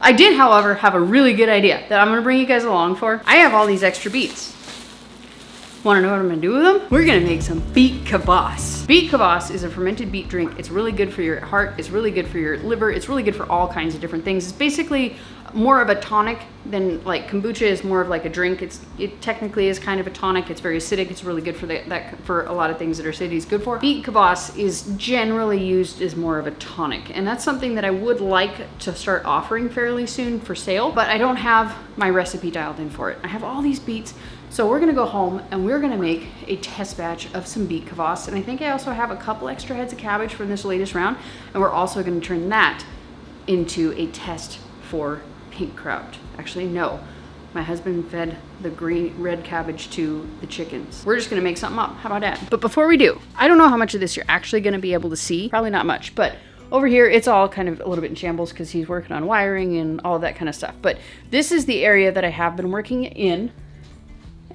I did, however, have a really good idea that I'm gonna bring you guys along for. I have all these extra beets. Wanna know what I'm gonna do with them? We're gonna make some beet kvass. Beet kvass is a fermented beet drink. It's really good for your heart. It's really good for your liver. It's really good for all kinds of different things. It's basically more of a tonic than like kombucha is more of like a drink. It technically is kind of a tonic. It's very acidic. It's really good for that for a lot of things that our city is good for. Beet kvass is generally used as more of a tonic, and that's something that I would like to start offering fairly soon for sale, but I don't have my recipe dialed in for it. I have all these beets. So we're gonna go home and we're gonna make a test batch of some beet kvass. And I think I also have a couple extra heads of cabbage from this latest round. And we're also gonna turn that into a test for pink kraut. Actually, no. My husband fed the red cabbage to the chickens. We're just gonna make something up. How about that? But before we do, I don't know how much of this you're actually gonna be able to see. Probably not much, but over here, it's all kind of a little bit in shambles because he's working on wiring and all of that kind of stuff. But this is the area that I have been working in.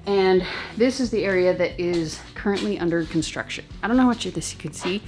And this is the area that is currently under construction. I don't know how much of this you can see,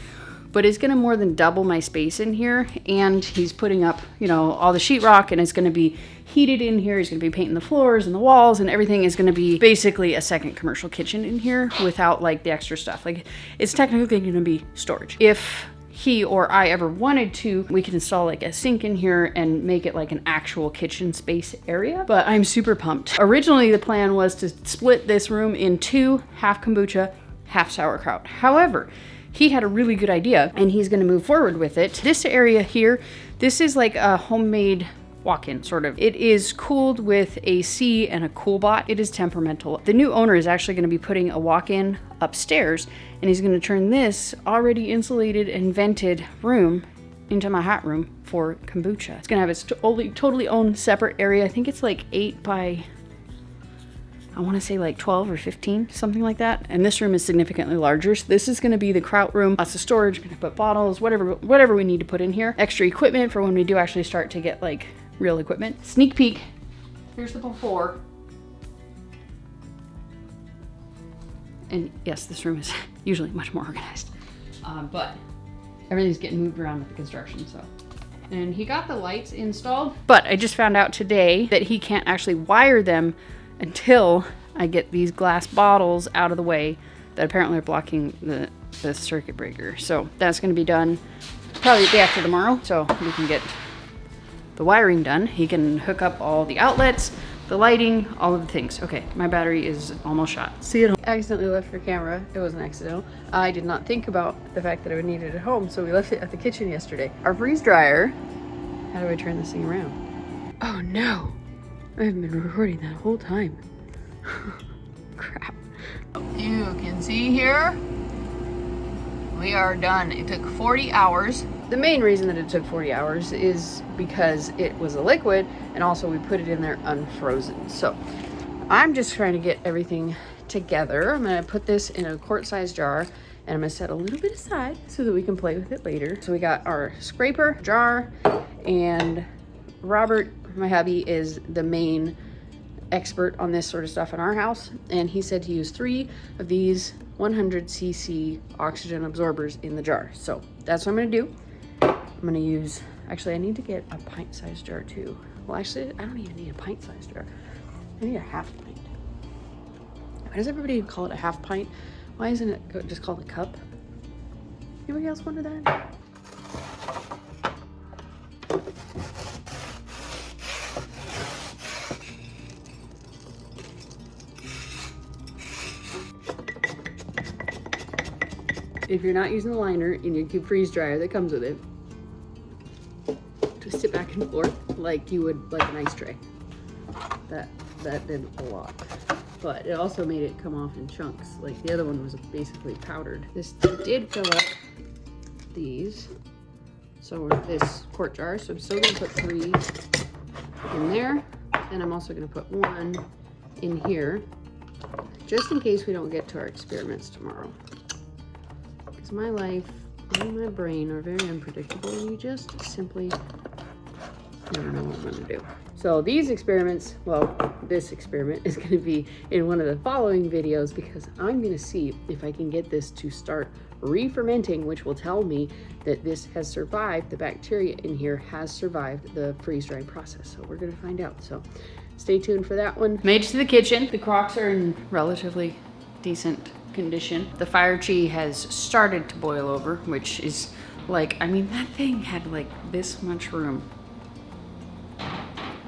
but it's gonna more than double my space in here. And he's putting up, you know, all the sheetrock, and it's gonna be heated in here. He's gonna be painting the floors and the walls, and everything is gonna be basically a second commercial kitchen in here without like the extra stuff. Like, it's technically gonna be storage. If he or I ever wanted to, we could install like a sink in here and make it like an actual kitchen space area. But I'm super pumped. Originally, the plan was to split this room in two, half kombucha, half sauerkraut. However, he had a really good idea and he's gonna move forward with it. This area here, this is like a homemade walk-in, sort of. It is cooled with AC and a CoolBot. It is temperamental. The new owner is actually going to be putting a walk-in upstairs, and he's going to turn this already insulated and vented room into my hot room for kombucha. It's going to have its totally own separate area. I think it's like 8 by, I want to say like 12 or 15, something like that. And this room is significantly larger. So this is going to be the kraut room. Lots of storage. Going to put bottles, whatever we need to put in here. Extra equipment for when we do actually start to get like real equipment. Sneak peek. Here's the before. And yes, this room is usually much more organized. But everything's getting moved around with the construction, so. And he got the lights installed, but I just found out today that he can't actually wire them until I get these glass bottles out of the way that apparently are blocking the circuit breaker. So that's gonna be done probably the day after tomorrow, so we can get the wiring done. He can hook up all the outlets, the lighting, all of the things. Okay, my battery is almost shot. See it? I accidentally left your camera. It wasn't accidental. I did not think about the fact that I would need it at home, so we left it at the kitchen yesterday. Our freeze dryer. How do I turn this thing around? Oh no, I haven't been recording that whole time. Crap. You can see here, we are done. It took 40 hours. The main reason that it took 40 hours is because it was a liquid, and also we put it in there unfrozen. So I'm just trying to get everything together. I'm gonna put this in a quart-sized jar, and I'm gonna set a little bit aside so that we can play with it later. So we got our scraper, jar, and Robert, my hubby, is the main expert on this sort of stuff in our house, and he said to use 3 of these 100cc oxygen absorbers in the jar. So that's what I'm gonna do. I'm gonna use, actually I need to get a pint-sized jar too. Well, actually, I don't even need a pint-sized jar. I need a half pint. Why does everybody call it a half pint? Why isn't it just called a cup? Anybody else wonder that? If you're not using the liner in your cube freeze dryer that comes with it, twist it back and forth like you would like an ice tray. That did a lot. But it also made it come off in chunks. Like the other one was basically powdered. This did fill up these. So this quart jar. So I'm still gonna put 3 in there. And I'm also gonna put 1 in here, just in case we don't get to our experiments tomorrow. Because my life and my brain are very unpredictable, and you just simply never know what I'm gonna do. So these experiments, well, this experiment is gonna be in one of the following videos, because I'm gonna see if I can get this to start re-fermenting, which will tell me that this has survived, the bacteria in here has survived the freeze-drying process. So we're gonna find out. So stay tuned for that one. Made it to the kitchen. The crocks are in relatively decent condition. The fire chi has started to boil over, which is like, I mean, that thing had like this much room.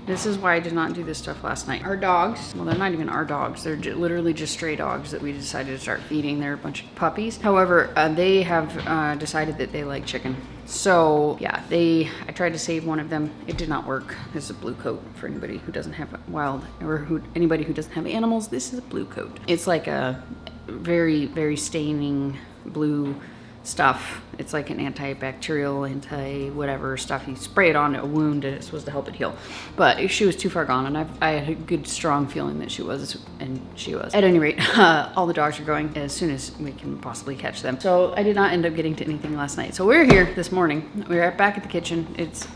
This is why I did not do this stuff last night. Our dogs, well, they're not even our dogs. They're literally just stray dogs that we decided to start feeding. They're a bunch of puppies. However, they have decided that they like chicken. So yeah, I tried to save one of them. It did not work. This is a blue coat for anybody who doesn't have wild, or anybody who doesn't have animals. This is a blue coat. It's like a very, very staining blue stuff. It's like an antibacterial, anti-whatever stuff. You spray it on a wound and it's supposed to help it heal. But she was too far gone, and I had a good, strong feeling that she was, and she was. At any rate, all the dogs are going as soon as we can possibly catch them. So I did not end up getting to anything last night. So we're here this morning. We're back at the kitchen. It's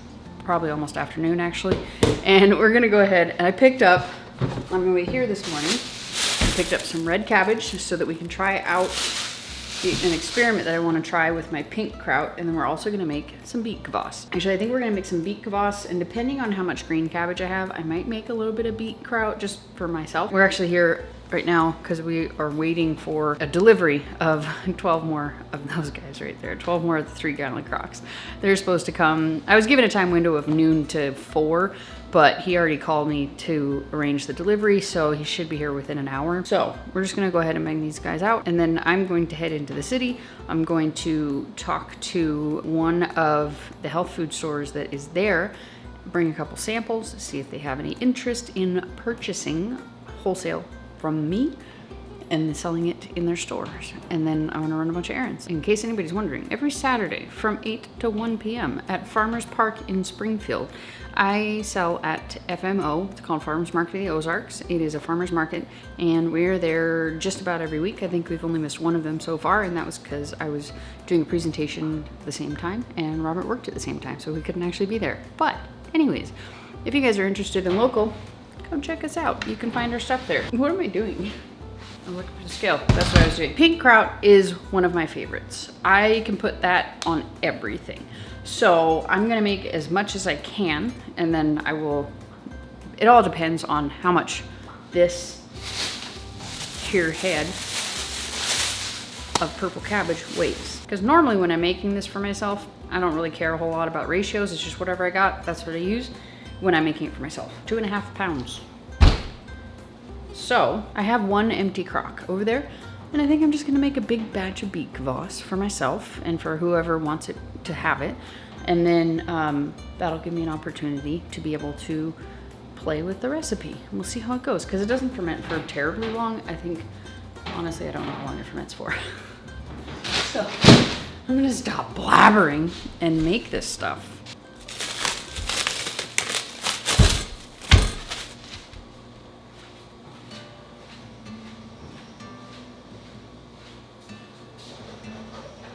probably almost afternoon, actually. And we're gonna go ahead, and I picked up, on my way here this morning, I picked up some red cabbage so that we can try out an experiment that I want to try with my pink kraut, and then we're also going to make some beet kvass. Actually, I think we're going to make some beet kvass, and depending on how much green cabbage I have, I might make a little bit of beet kraut just for myself. We're actually here right now because we are waiting for a delivery of 12 more of those guys right there, 12 more of the 3-gallon crocks. They're supposed to come. I was given a time window of noon to 4, but he already called me to arrange the delivery, so he should be here within an hour. So we're just gonna go ahead and bang these guys out, and then I'm going to head into the city. I'm going to talk to one of the health food stores that is there, bring a couple samples, see if they have any interest in purchasing wholesale from me and selling it in their stores. And then I'm gonna run a bunch of errands. In case anybody's wondering, every Saturday from 8 to 1 p.m. at Farmers Park in Springfield, I sell at FMO. It's called Farmers Market of the Ozarks. It is a farmer's market, and we're there just about every week. I think we've only missed one of them so far, and that was because I was doing a presentation at the same time, and Robert worked at the same time, so we couldn't actually be there. But anyways, if you guys are interested in local, come check us out. You can find our stuff there. What am I doing? I'm looking for the scale. That's what I was doing. Pink kraut is one of my favorites. I can put that on everything. So I'm gonna make as much as I can, and then I will, it all depends on how much this here head of purple cabbage weighs. Because normally when I'm making this for myself, I don't really care a whole lot about ratios. It's just whatever I got, that's what I use when I'm making it for myself. 2.5 pounds. So I have one empty crock over there, and I think I'm just gonna make a big batch of beet kvass for myself and for whoever wants it to have it. And then that'll give me an opportunity to be able to play with the recipe. And we'll see how it goes, because it doesn't ferment for terribly long. I think, honestly, I don't know how long it ferments for. So I'm gonna stop blabbering and make this stuff.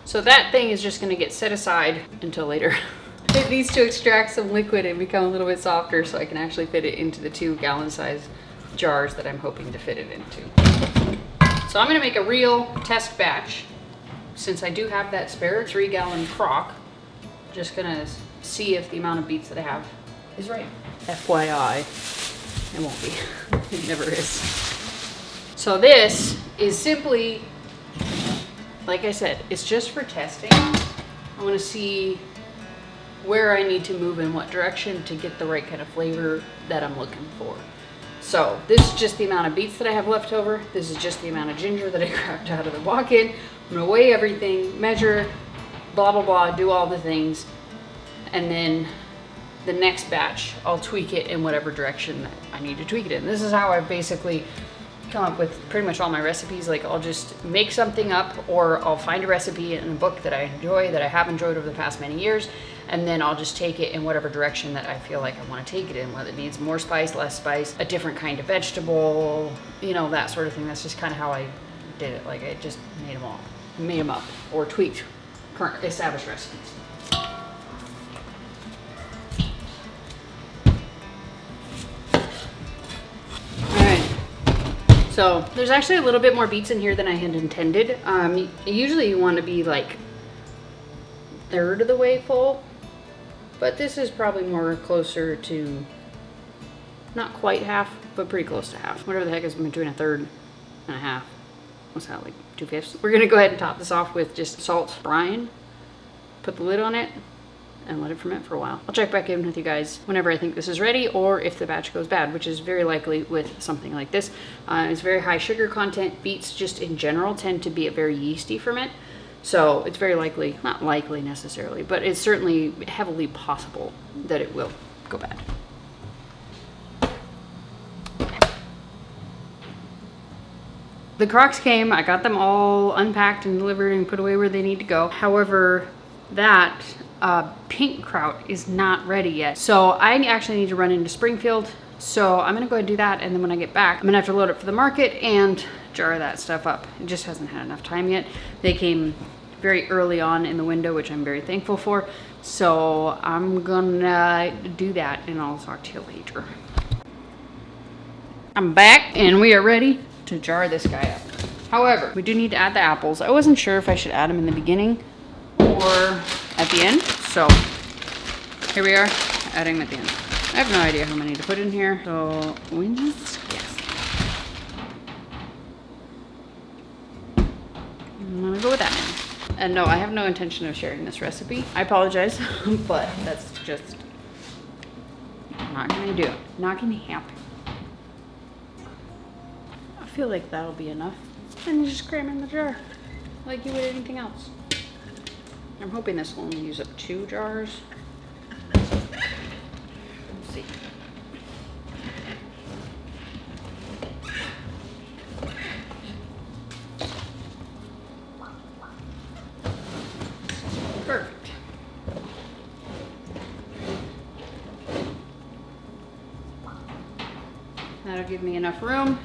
So that thing is just gonna get set aside until later. It needs to extract some liquid and become a little bit softer so I can actually fit it into the 2-gallon size jars that I'm hoping to fit it into. So I'm gonna make a real test batch. Since I do have that spare 3-gallon crock, just gonna see if the amount of beets that I have is right. FYI, it won't be, it never is. So this is simply, like I said, it's just for testing. I want to see where I need to move in what direction to get the right kind of flavor that I'm looking for. So this is just the amount of beets that I have left over. This is just the amount of ginger that I grabbed out of the walk-in. I'm gonna weigh everything, measure, blah, blah, blah, do all the things. And then the next batch, I'll tweak it in whatever direction that I need to tweak it in. This is how I basically come up with pretty much all my recipes. Like, I'll just make something up, or I'll find a recipe in a book that I enjoy, that I have enjoyed over the past many years, and then I'll just take it in whatever direction that I feel like I want to take it in, whether it needs more spice, less spice, a different kind of vegetable, you know, that sort of thing. That's just kind of how I did it. Like, I just made them up, or tweaked current established recipes. So there's actually a little bit more beets in here than I had intended. Usually you want to be like a third of the way full, but this is probably more closer to not quite half, but pretty close to half. Whatever the heck is between a third and a half. What's that, like 2/5? We're gonna go ahead and top this off with just salt brine, put the lid on it, and let it ferment for a while. I'll check back in with you guys whenever I think this is ready, or if the batch goes bad, which is very likely with something like this. It's very high sugar content. Beets just in general tend to be a very yeasty ferment. So it's very likely, not likely necessarily, but it's certainly heavily possible that it will go bad. The crocks came, I got them all unpacked and delivered and put away where they need to go. However, that pink kraut is not ready yet. So I actually need to run into Springfield. So I'm gonna go ahead and do that, and then when I get back, I'm gonna have to load it for the market and jar that stuff up. It just hasn't had enough time yet. They came very early on in the window, which I'm very thankful for. So I'm gonna do that, and I'll talk to you later. I'm back, and we are ready to jar this guy up. However, we do need to add the apples. I wasn't sure if I should add them in the beginning or at the end. So here we are, adding them at the end. I have no idea how many to put in here, so we just guess. I'm gonna go with that many. And no, I have no intention of sharing this recipe. I apologize, but that's just not gonna do it. Not gonna happen. I feel like that'll be enough. And you just cram in the jar like you would anything else. I'm hoping this will only use up 2 jars. Let's see. Perfect. That'll give me enough room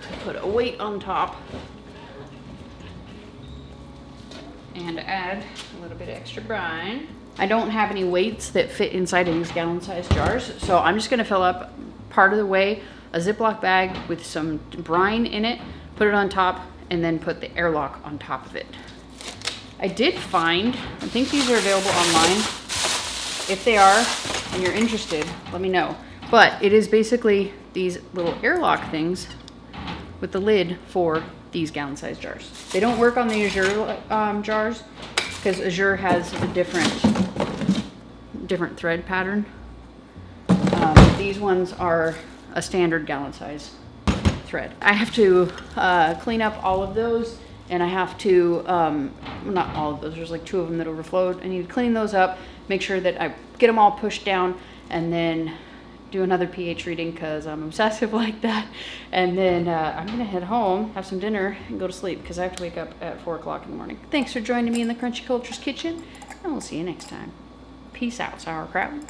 to put a weight on top and add a little bit of extra brine. I don't have any weights that fit inside of these gallon-sized jars, so I'm just gonna fill up part of the way a Ziploc bag with some brine in it, put it on top, and then put the airlock on top of it. I did find, I think these are available online. If they are, and you're interested, let me know. But it is basically these little airlock things with the lid for these gallon-sized jars. They don't work on the Azure jars because Azure has a different thread pattern. These ones are a standard gallon-size thread. I have to clean up all of those, and I have to, not all of those, there's like 2 of them that overflowed. I need to clean those up, make sure that I get them all pushed down, and then do another pH reading because I'm obsessive like that. And then I'm gonna head home, have some dinner, and go to sleep because I have to wake up at 4 o'clock in the morning. Thanks for joining me in the Crunchy Cultures kitchen, and we'll see you next time. Peace out, sauerkraut.